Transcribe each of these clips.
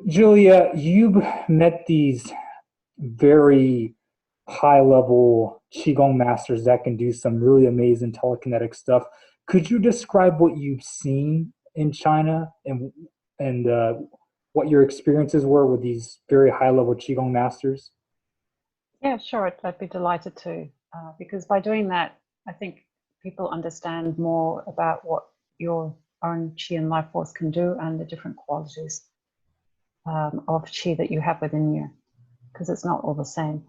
Julia, you've met these very high level Qigong masters that can do some really amazing telekinetic stuff. Could you describe what you've seen in China and what your experiences were with these very high level Qigong masters? Yeah, sure. I'd be delighted to, because by doing that, I think people understand more about what your own Qi and life force can do and the different qualities of Qi that you have within you, because it's not all the same.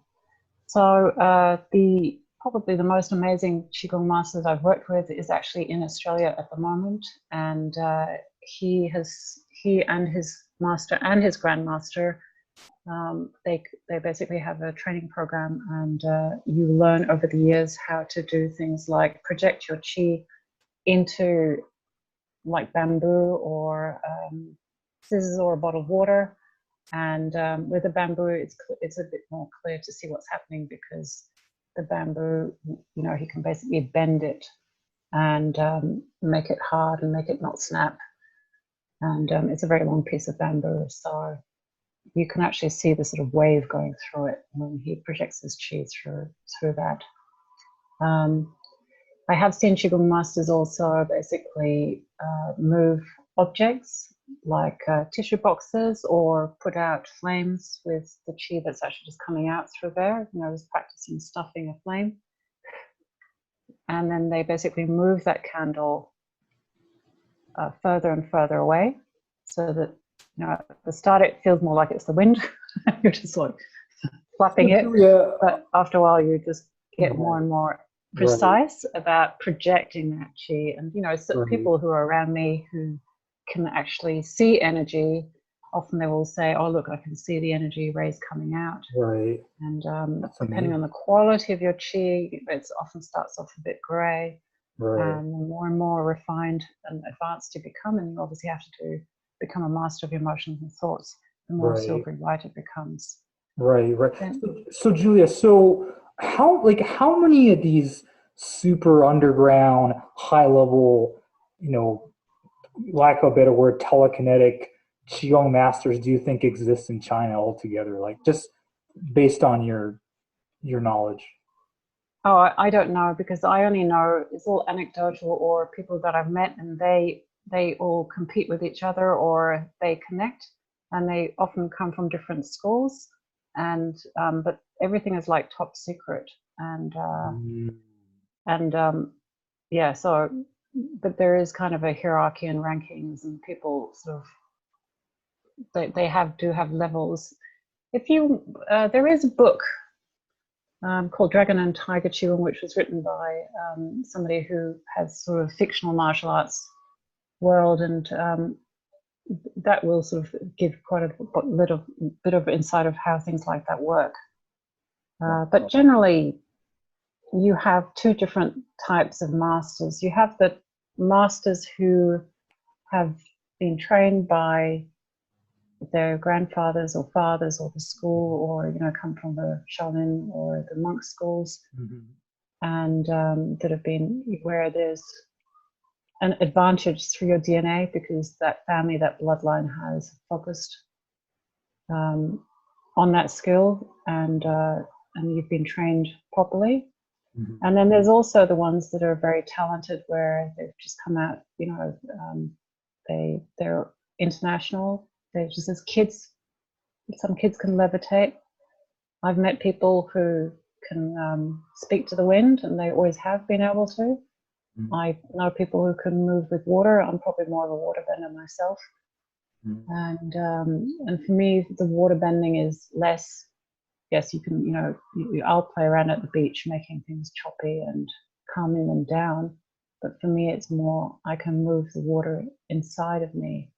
So the probably the most amazing Qigong masters I've worked with is actually in Australia at the moment, and he and his master and his grandmaster, they basically have a training program, and you learn over the years how to do things like project your Qi into like bamboo or scissors or a bottle of water. And with the bamboo, it's a bit more clear to see what's happening, because the bamboo, he can basically bend it and make it hard and make it not snap. And it's a very long piece of bamboo, so you can actually see the sort of wave going through it when he projects his Qi through that. I have seen Qigong masters also basically move objects like tissue boxes, or put out flames with the Qi that's actually just coming out through there, just practicing stuffing a flame. And then they basically move that candle further and further away, so that at the start it feels more like it's the wind. You're just like flapping it, but after a while you just get more and more precise about projecting that Qi. And so people who are around me who can actually see energy, often they will say, oh look, I can see the energy rays coming out. Right. And depending on the quality of your Qi, it often starts off a bit gray. Right. And the more and more refined and advanced you become, and you obviously have to become a master of your emotions and thoughts, the more silvery white it becomes. Right. So Julia, how many of these super underground, high level, lack of a better word, telekinetic Qigong masters do you think exist in China altogether? Like, just based on your knowledge. Oh, I don't know, because I only know it's all anecdotal, or people that I've met, and they all compete with each other, or they connect, and they often come from different schools, and but everything is like top secret, and yeah. So, but there is kind of a hierarchy and rankings, and people sort of do have levels. If you there is a book called Dragon and Tiger Qigong, which was written by somebody who has sort of fictional martial arts world, and that will sort of give quite a bit of insight of how things like that work. But generally, you have two different types of masters. You have the masters who have been trained by their grandfathers or fathers, or the school, or come from the Shaolin or the monk schools, and that have been where there's an advantage through your DNA, because that family, that bloodline has focused on that skill, and you've been trained properly. And then there's also the ones that are very talented, where they've just come out, they're international. They're just as kids. Some kids can levitate. I've met people who can speak to the wind, and they always have been able to. I know people who can move with water. I'm probably more of a water bender myself. And for me, the water bending is less. Yes, you can. I'll play around at the beach, making things choppy and calming them down. But for me, it's more, I can move the water inside of me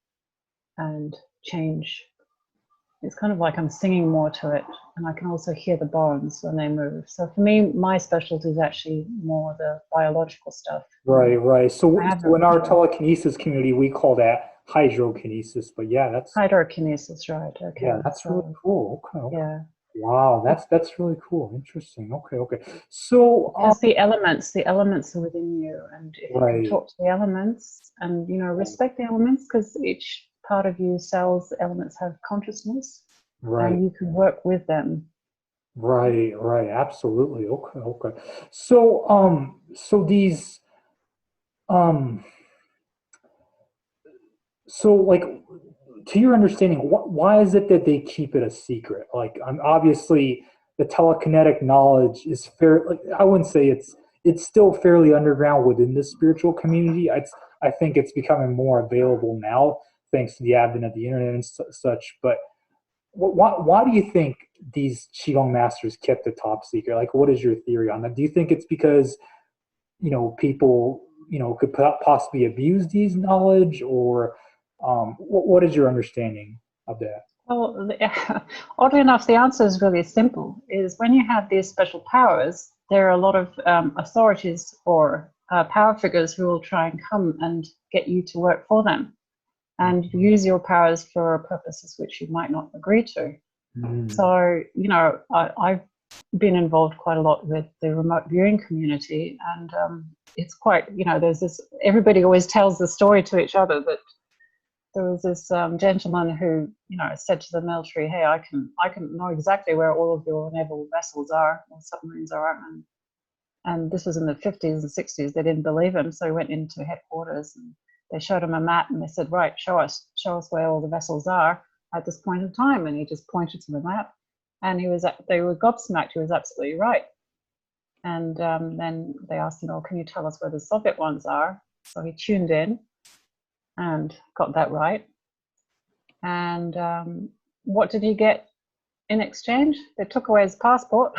and change. It's kind of like I'm singing more to it, and I can also hear the bones when they move. So for me, my specialty is actually more the biological stuff. Right. So in our telekinesis community, we call that hydrokinesis. But yeah, that's hydrokinesis, right? Okay. Yeah, that's really cool. Okay. Yeah. Wow, that's really cool. Interesting. Okay. So because the elements are within you, and if you can talk to the elements and respect the elements, because each part of you, cells, elements have consciousness, Right. and you can work with them. Right. Right. Absolutely. Okay. Okay. So, so these, um, so like, to your understanding, why is it that they keep it a secret? Like, obviously, the telekinetic knowledge is fair. Like, I wouldn't say it's still fairly underground within the spiritual community. I think it's becoming more available now thanks to the advent of the internet and such. But why do you think these qigong masters kept it top secret? Like, what is your theory on that? Do you think it's because people could possibly abuse these knowledge, or what is your understanding of that? Well, oddly enough, the answer is really simple. Is when you have these special powers, there are a lot of authorities or power figures who will try and come and get you to work for them and use your powers for purposes which you might not agree to. So, I've been involved quite a lot with the remote viewing community, and it's quite, there's this, everybody always tells the story to each other that there was this gentleman who, said to the military, hey, I can know exactly where all of your naval vessels are or submarines are. And this was in the 50s and 60s. They didn't believe him. So he went into headquarters and they showed him a map and they said, right, show us where all the vessels are at this point in time. And he just pointed to the map and they were gobsmacked. He was absolutely right. And then they asked him, can you tell us where the Soviet ones are? So he tuned in and got that right. And what did he get in exchange? They took away his passport.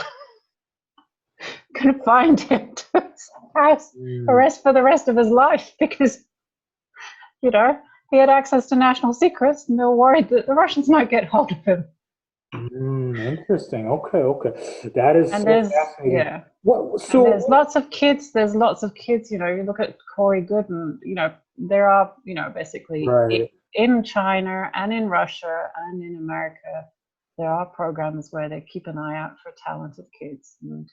Couldn't find him to his house for the rest of his life because, he had access to national secrets and they were worried that the Russians might get hold of him. Interesting. Okay. Okay. That is And so fascinating. yeah. So and there's lots of kids. You look at Corey Gooden, there are, basically right. in China and in Russia and in America, there are programs where they keep an eye out for talented kids and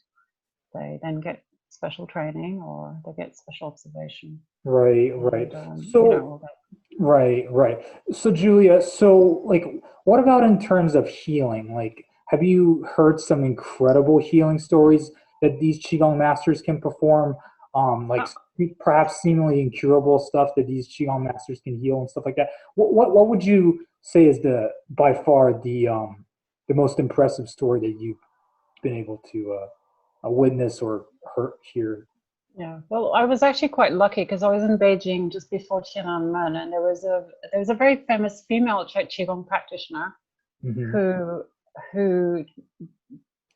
they then get special training or they get special observation. Right. And, right. all that. Right. So Julia, what about in terms of healing? Like, have you heard some incredible healing stories that these qigong masters can perform? Perhaps seemingly incurable stuff that these qigong masters can heal and stuff like that. What would you say is by far the most impressive story that you've been able to witness or hear? Yeah, well, I was actually quite lucky because I was in Beijing just before Tiananmen, and there was a very famous female Qigong practitioner who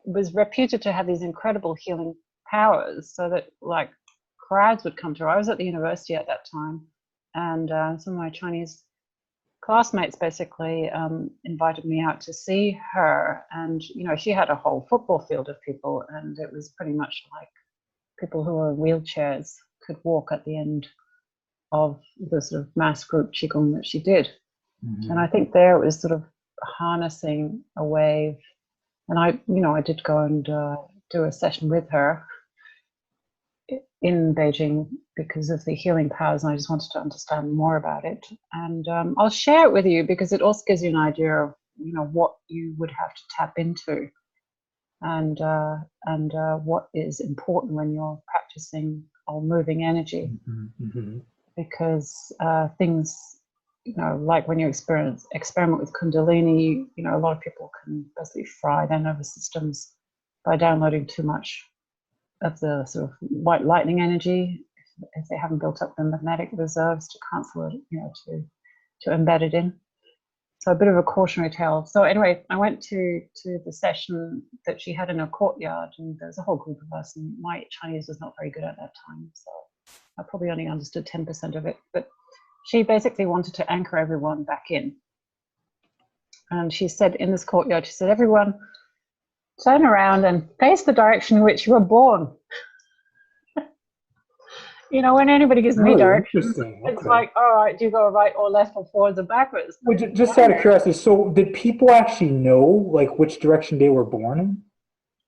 was reputed to have these incredible healing powers, so that like crowds would come to her. I was at the university at that time, and some of my Chinese classmates basically invited me out to see her, and she had a whole football field of people, and it was pretty much like people who were in wheelchairs could walk at the end of the sort of mass group Qigong that she did. And I think there it was sort of harnessing a wave. And I did go and do a session with her in Beijing because of the healing powers, and I just wanted to understand more about it. And I'll share it with you because it also gives you an idea of what you would have to tap into. And what is important when you're practicing or moving energy, because things, like when you experiment with Kundalini, a lot of people can basically fry their nervous systems by downloading too much of the sort of white lightning energy if they haven't built up the magnetic reserves to cancel it, to embed it in. So a bit of a cautionary tale. So anyway, I went to the session that she had in her courtyard, and there's a whole group of us, and my Chinese was not very good at that time, so I probably only understood 10% of it. But she basically wanted to anchor everyone back in. And she said in this courtyard, she said, everyone turn around and face the direction in which you were born. When anybody gives me directions, it's like, all right, do you go right or left or forwards or backwards? Well, just out of curiosity, so did people actually know which direction they were born in?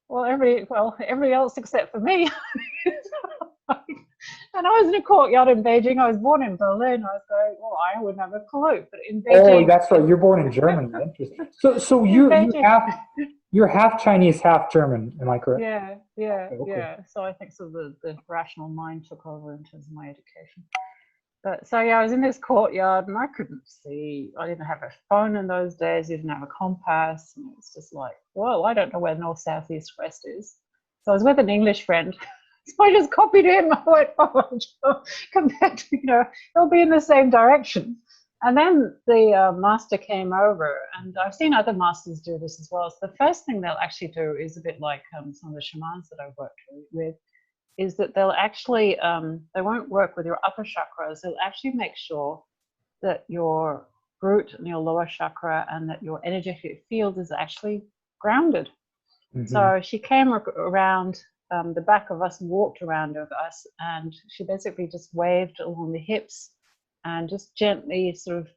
Well, everybody else except for me. And And I was in a courtyard in Beijing. I was born in Berlin. I was going, well, I wouldn't have a clue. But in Oh, Beijing, that's right. You're born in Germany. Interesting. So in you're Beijing, half Chinese, half German. Am I correct? yeah, yeah, Okay. Okay. yeah. So I think so the rational mind took over in terms of my education. But so yeah, I was in this courtyard and I couldn't see. I didn't have a phone in those days. I didn't have a compass. And it's just like, well, I don't know where north, south, east, west is. So I was with an English friend. So I just copied him. I went, oh, compared to, they'll be in the same direction. And then the master came over, and I've seen other masters do this as well. So the first thing they'll actually do is a bit like some of the shamans that I've worked with, is that they'll actually, they won't work with your upper chakras. They'll actually make sure that your root and your lower chakra and that your energetic field is actually grounded. Mm-hmm. So she came around the back of us and walked around of us, and she basically just waved along the hips and just gently sort of,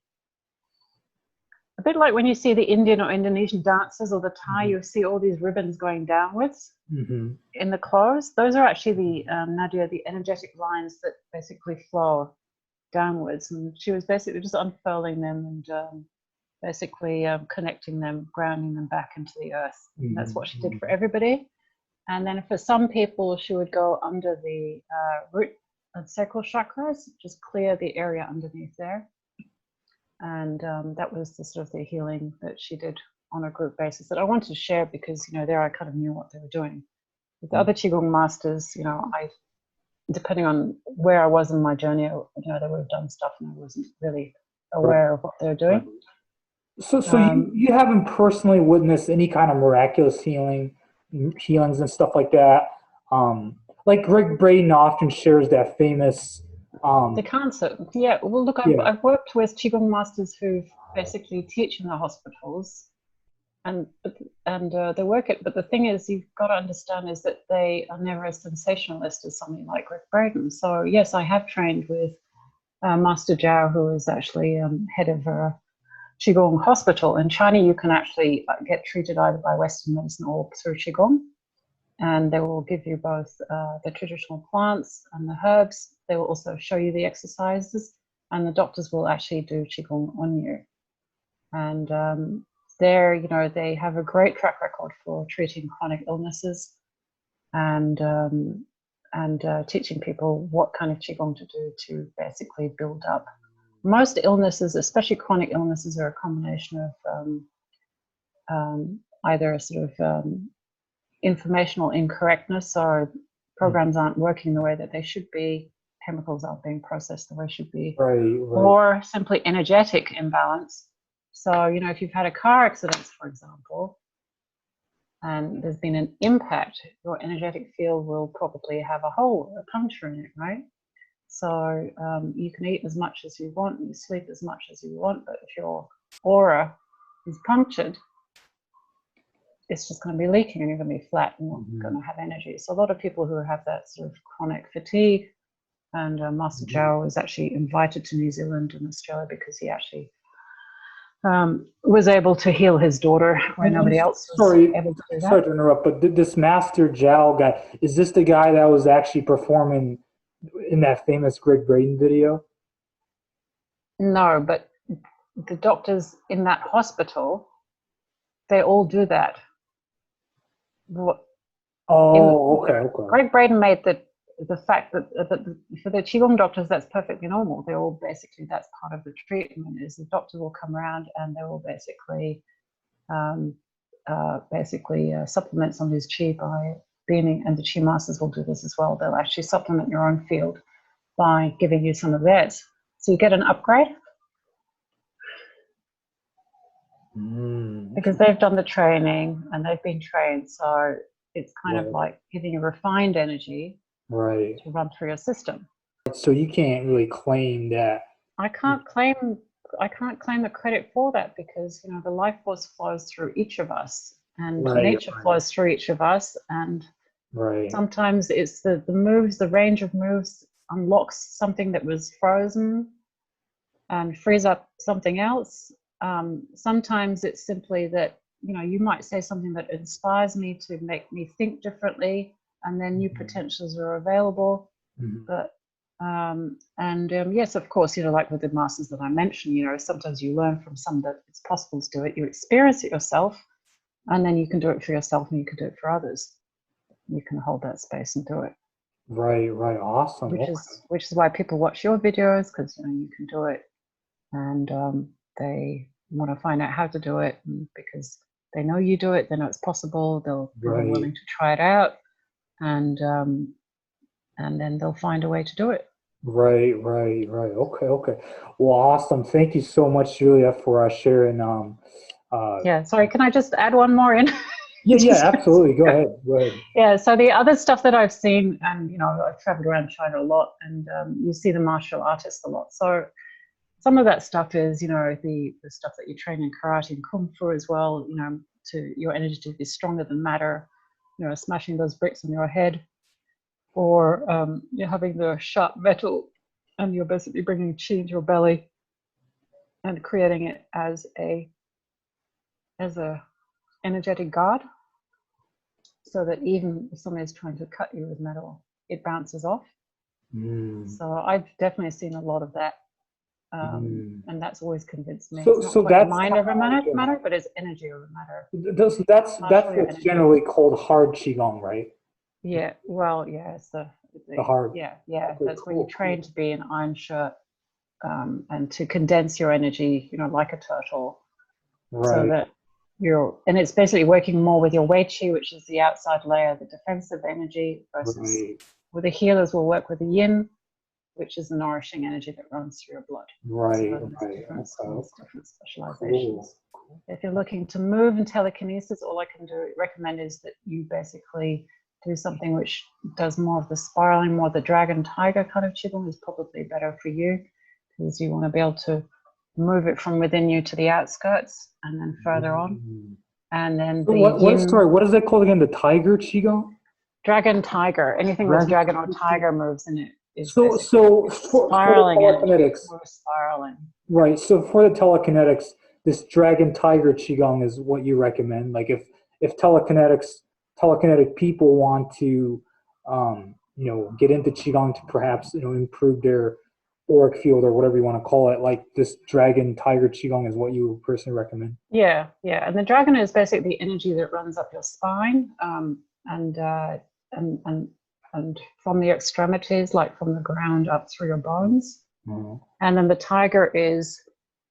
a bit like when you see the Indian or Indonesian dancers or the Thai, you see all these ribbons going downwards in the clothes. Those are actually the, Nadia, the energetic lines that basically flow downwards. And she was basically just unfurling them and basically connecting them, grounding them back into the earth. And that's what she did for everybody. And then for some people, she would go under the root and sacral chakras, just clear the area underneath there. And that was the sort of the healing that she did on a group basis that I wanted to share because, there I kind of knew what they were doing. With the other Qigong masters, I, depending on where I was in my journey, they would have done stuff and I wasn't really aware of what they were doing. So you haven't personally witnessed any kind of miraculous healings and stuff like that. Like Gregg Braden often shares that famous. The cancer, yeah. Well, look, I've worked with Qigong masters who basically teach in the hospitals, and they work it. But the thing is, you've got to understand is that they are never as sensationalist as something like Gregg Braden. So yes, I have trained with Master Zhao, who is actually head of a Qigong hospital in China. You can actually get treated either by Western medicine or through Qigong. And they will give you both the traditional plants and the herbs. They will also show you the exercises, and the doctors will actually do Qigong on you. And they have a great track record for treating chronic illnesses and teaching people what kind of Qigong to do to basically build up. Most illnesses, especially chronic illnesses, are a combination of either a sort of informational incorrectness, so programs aren't working the way that they should be, chemicals aren't being processed the way they should be, right. Or simply energetic imbalance. So, if you've had a car accident, for example, and there's been an impact, your energetic field will probably have a hole, a puncture in it, right? So you can eat as much as you want and you sleep as much as you want, but if your aura is punctured, it's just going to be leaking and you're going to be flat and not going to have energy. So a lot of people who have that sort of chronic fatigue, and Master Zhao was actually invited to New Zealand and Australia because he actually was able to heal his daughter when nobody else was able to do that. Sorry to interrupt, but this Master Zhao guy, is this the guy that was actually performing in that famous Gregg Braden video? No, but the doctors in that hospital, they all do that. Okay. Gregg Braden made the fact that for the Qigong doctors, that's perfectly normal. They're all basically, that's part of the treatment, is the doctor will come around and they will basically supplement somebody's qi by beaming, and the qi masters will do this as well. They'll actually supplement your own field by giving you some of theirs. So you get an upgrade. Because they've done the training and they've been trained, so it's kind of like giving you refined energy to run through your system. So you can't really claim that. I can't claim the credit for that because the life force flows through each of us, and nature flows through each of us, and sometimes it's the moves, the range of moves unlocks something that was frozen and frees up something else. Sometimes it's simply that you might say something that inspires me to make me think differently, and then new potentials are available. But Yes, of course, like with the masters that I mentioned, sometimes you learn from some that it's possible to do it. You experience it yourself, and then you can do it for yourself and you can do it for others. You can hold that space and do it. Right, awesome. Which is why people watch your videos, because you can do it, and they want to find out how to do it, because they know you do it, they know it's possible, they'll be willing to try it out, and then they'll find a way to do it. Right. Okay. Well, awesome. Thank you so much, Julia, for sharing. Yeah. Sorry, can I just add one more in? Yeah, absolutely. Go ahead. Yeah. So the other stuff that I've seen, and I've traveled around China a lot, and you see the martial artists a lot. So some of that stuff is, the stuff that you train in karate and kung fu as well. To your energy to be stronger than matter. Smashing those bricks on your head, or you're having the sharp metal, and you're basically bringing chi into your belly and creating it as a energetic guard, so that even if somebody is trying to cut you with metal, it bounces off. So I've definitely seen a lot of that, and that's always convinced me. It's not quite mind over matter, but it's energy over matter. That's what's generally called hard qigong, right? Yeah. Well, yeah, it's the hard. Yeah. Okay, that's where you train to be an iron shirt, and to condense your energy, like a turtle, so that and it's basically working more with your wei qi, which is the outside layer, the defensive energy, versus with the healers will work with the yin, which is the nourishing energy that runs through your blood. So there's different specializations. Cool. If you're looking to move in telekinesis, all I can recommend is that you basically do something which does more of the spiraling, more the dragon tiger kind of qigong is probably better for you, because you want to be able to move it from within you to the outskirts and then further on. And then what is that called again? The tiger qigong? Dragon tiger. Anything with dragon or tiger moves in it is for telekinetics. Spiraling. Right. So for the telekinetics, this dragon tiger qigong is what you recommend. Like if telekinetic people want to get into qigong to perhaps improve their auric field or whatever you want to call it, like this dragon tiger qigong is what you personally recommend. Yeah. And the dragon is basically the energy that runs up your spine, and from the extremities, like from the ground up through your bones. And then the tiger is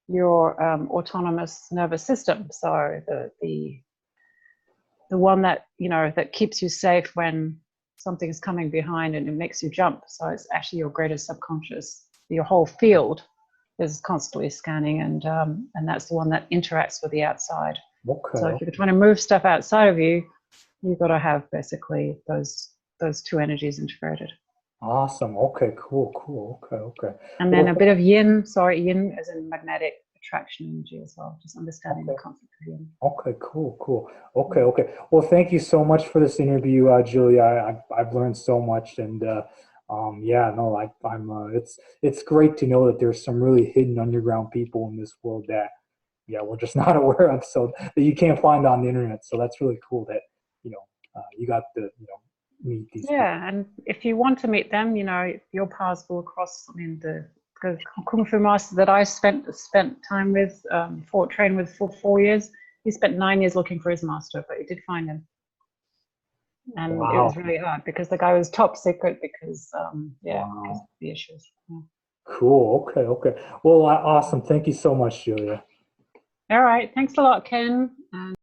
your autonomous nervous system. So the one that that keeps you safe when something is coming behind and it makes you jump. So it's actually your greater subconscious. Your whole field is constantly scanning, and that's the one that interacts with the outside. Okay. So if you're trying to move stuff outside of you, you've got to have basically those two energies integrated. Awesome. Okay, cool. Okay. And then a bit of yin as in magnetic attraction energy as well, just understanding the concept of yin. Okay, cool. Okay. Well, thank you so much for this interview, Julia. I've learned so much, and it's great to know that there's some really hidden underground people in this world that we're just not aware of, so that you can't find on the internet. So that's really cool that you got to meet these people. And if you want to meet them, your paths will cross. I mean, the kung fu master that I spent time with, trained with for 4 years, he spent 9 years looking for his master, but he did find him. And it was really hard because the guy was top secret because because of the issues. Yeah. Cool. Okay. Well, awesome. Thank you so much, Julia. All right. Thanks a lot, Ken.